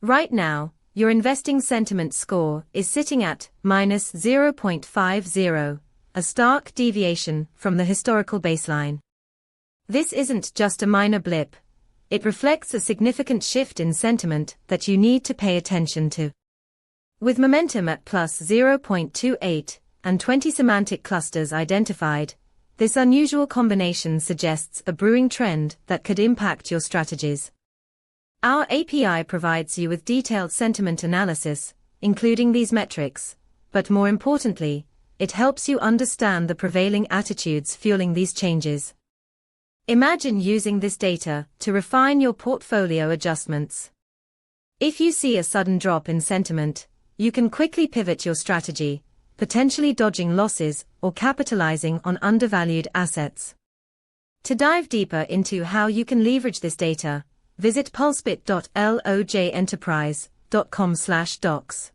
Right now, your investing sentiment score is sitting at minus 0.50, a stark deviation from the historical baseline. This isn't just a minor blip. It reflects a significant shift in sentiment that you need to pay attention to. With momentum at plus 0.28 and 20 semantic clusters identified, this unusual combination suggests a brewing trend that could impact your strategies. Our API provides you with detailed sentiment analysis, including these metrics, but more importantly, it helps you understand the prevailing attitudes fueling these changes. Imagine using this data to refine your portfolio adjustments. If you see a sudden drop in sentiment, you can quickly pivot your strategy, potentially dodging losses or capitalizing on undervalued assets. To dive deeper into how you can leverage this data, visit pulsebit.lojenterprise.com/docs.